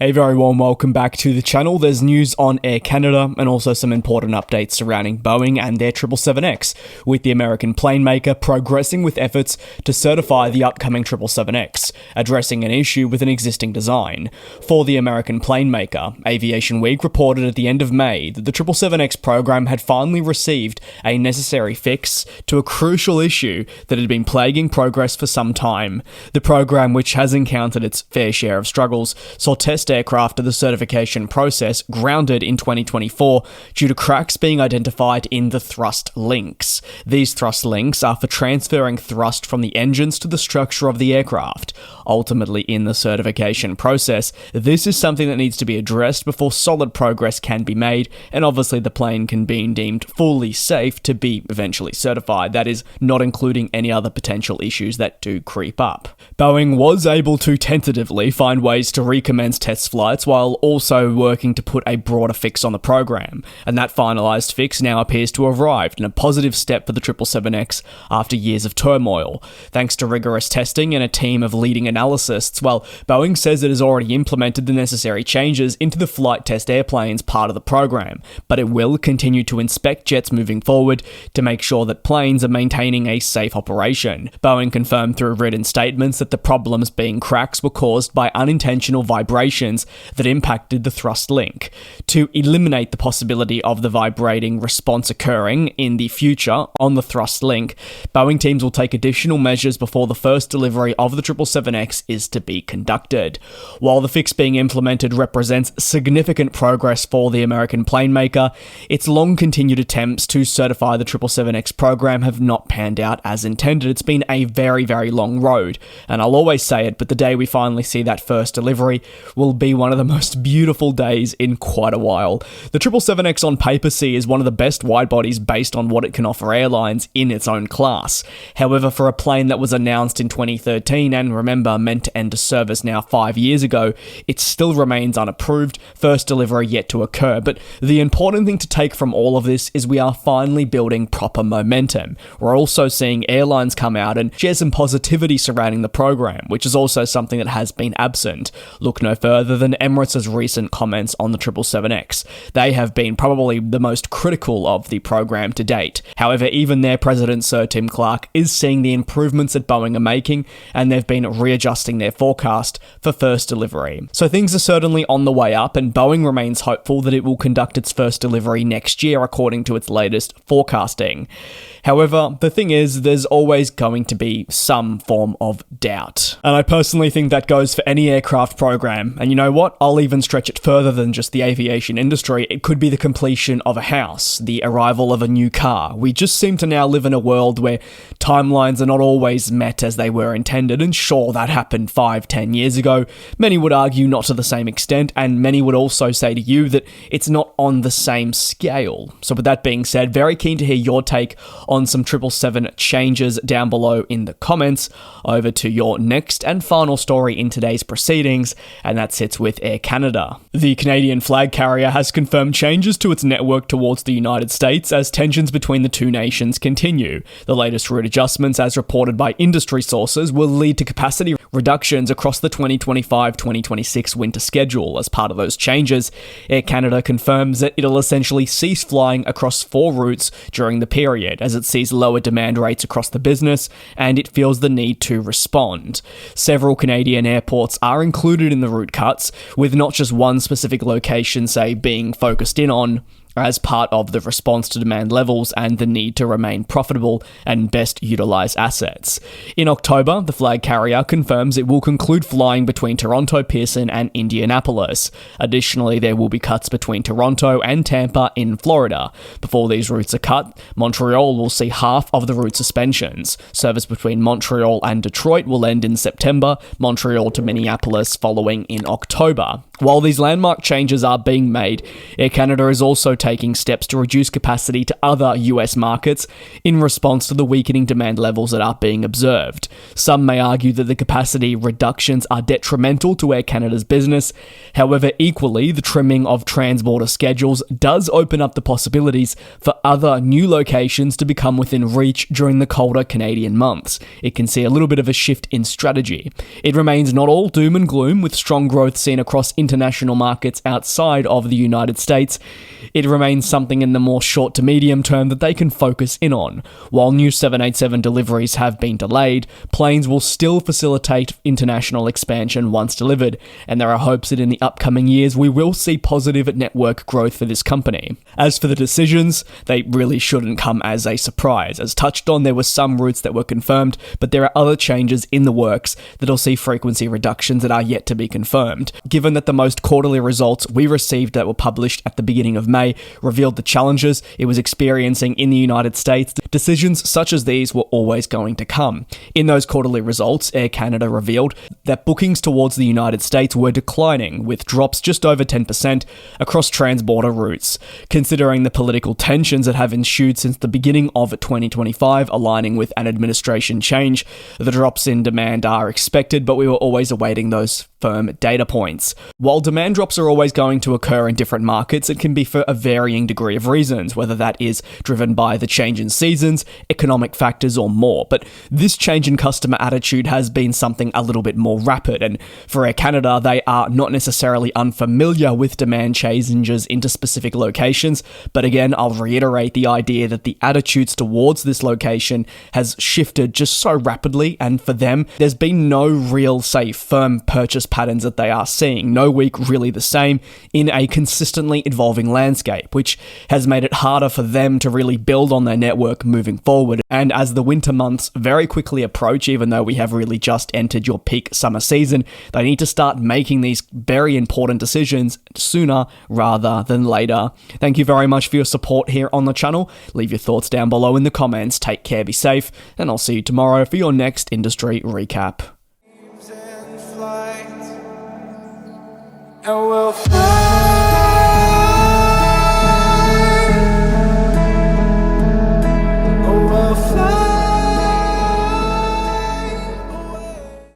A very warm welcome back to the channel. There's news on Air Canada and also some important updates surrounding Boeing and their 777X, with the American plane maker progressing with efforts to certify the upcoming 777X, addressing an issue with an existing design. For the American plane maker, Aviation Week reported at the end of May that the 777X program had finally received a necessary fix to a crucial issue that had been plaguing progress for some time. The program, which has encountered its fair share of struggles, saw test aircraft of the certification process grounded in 2024 due to cracks being identified in the thrust links. These thrust links are for transferring thrust from the engines to the structure of the aircraft. Ultimately, in the certification process, this is something that needs to be addressed before solid progress can be made, and obviously the plane can be deemed fully safe to be eventually certified. That is, not including any other potential issues that do creep up. Boeing was able to tentatively find ways to recommence test flights while also working to put a broader fix on the program, and that finalised fix now appears to have arrived in a positive step for the 777X after years of turmoil. Thanks to rigorous testing and a team of leading analysts, Boeing says it has already implemented the necessary changes into the flight test airplanes part of the program, but it will continue to inspect jets moving forward to make sure that planes are maintaining a safe operation. Boeing confirmed through written statements that the problems being cracks were caused by unintentional vibrations that impacted the thrust link. To eliminate the possibility of the vibrating response occurring in the future on the thrust link, Boeing teams will take additional measures before the first delivery of the 777X is to be conducted. While the fix being implemented represents significant progress for the American plane maker, its long-continued attempts to certify the 777X program have not panned out as intended. It's been a very, very long road, and I'll always say it, but the day we finally see that first delivery will be one of the most beautiful days in quite a while. The 777X on paper is one of the best wide-bodies based on what it can offer airlines in its own class. However, for a plane that was announced in 2013 and remember meant to enter service now 5 years ago, it still remains unapproved, first delivery yet to occur. But the important thing to take from all of this is we are finally building proper momentum. We're also seeing airlines come out and share some positivity surrounding the program, which is also something that has been absent. Look no further than Emirates' recent comments on the 777X. They have been probably the most critical of the program to date. However, even their president, Sir Tim Clark, is seeing the improvements that Boeing are making, and they've been readjusting their forecast for first delivery. So things are certainly on the way up, and Boeing remains hopeful that it will conduct its first delivery next year according to its latest forecasting. However, the thing is, there's always going to be some form of doubt. And I personally think that goes for any aircraft program. And you know what? I'll even stretch it further than just the aviation industry. It could be the completion of a house, the arrival of a new car. We just seem to now live in a world where timelines are not always met as they were intended. And sure, that happened 5-10 years ago. Many would argue not to the same extent, and many would also say to you that it's not on the same scale. So with that being said, very keen to hear your take on some 777 changes down below in the comments. Over to your next and final story in today's proceedings, and that sits with Air Canada. The Canadian flag carrier has confirmed changes to its network towards the United States as tensions between the two nations continue. The latest route adjustments, as reported by industry sources, will lead to capacity reductions across the 2025-2026 winter schedule. As part of those changes, Air Canada confirms that it'll essentially cease flying across 4 routes during the period, as it sees lower demand rates across the business and it feels the need to respond. Several Canadian airports are included in the route cuts, with not just one specific location, say, being focused in on, as part of the response to demand levels and the need to remain profitable and best utilize assets. In October, the flag carrier confirms it will conclude flying between Toronto, Pearson, and Indianapolis. Additionally, there will be cuts between Toronto and Tampa in Florida. Before these routes are cut, Montreal will see half of the route suspensions. Service between Montreal and Detroit will end in September, Montreal to Minneapolis following in October. While these landmark changes are being made, Air Canada is also taking steps to reduce capacity to other US markets in response to the weakening demand levels that are being observed. Some may argue that the capacity reductions are detrimental to Air Canada's business. However, equally, the trimming of transborder schedules does open up the possibilities for other new locations to become within reach during the colder Canadian months. It can see a little bit of a shift in strategy. It remains not all doom and gloom, with strong growth seen across international markets outside of the United States, it remains something in the more short to medium term that they can focus in on. While new 787 deliveries have been delayed, planes will still facilitate international expansion once delivered, and there are hopes that in the upcoming years we will see positive network growth for this company. As for the decisions, they really shouldn't come as a surprise. As touched on, there were some routes that were confirmed, but there are other changes in the works that'll see frequency reductions that are yet to be confirmed. Given that the most quarterly results we received that were published at the beginning of May revealed the challenges it was experiencing in the United States, decisions such as these were always going to come. In those quarterly results, Air Canada revealed that bookings towards the United States were declining, with drops just over 10% across transborder routes. Considering the political tensions that have ensued since the beginning of 2025, aligning with an administration change, the drops in demand are expected, but we were always awaiting those firm data points. While demand drops are always going to occur in different markets, it can be for a varying degree of reasons, whether that is driven by the change in seasons, economic factors, or more. But this change in customer attitude has been something a little bit more rapid, and for Air Canada, they are not necessarily unfamiliar with demand changes into specific locations, but again, I'll reiterate the idea that the attitudes towards this location has shifted just so rapidly, and for them, there's been no real, firm purchase patterns that they are seeing. No week really the same in a consistently evolving landscape, which has made it harder for them to really build on their network moving forward. And as the winter months very quickly approach, even though we have really just entered your peak summer season, they need to start making these very important decisions sooner rather than later. Thank you very much for your support here on the channel. Leave your thoughts down below in the comments. Take care, be safe, and I'll see you tomorrow for your next industry recap. And we'll fly.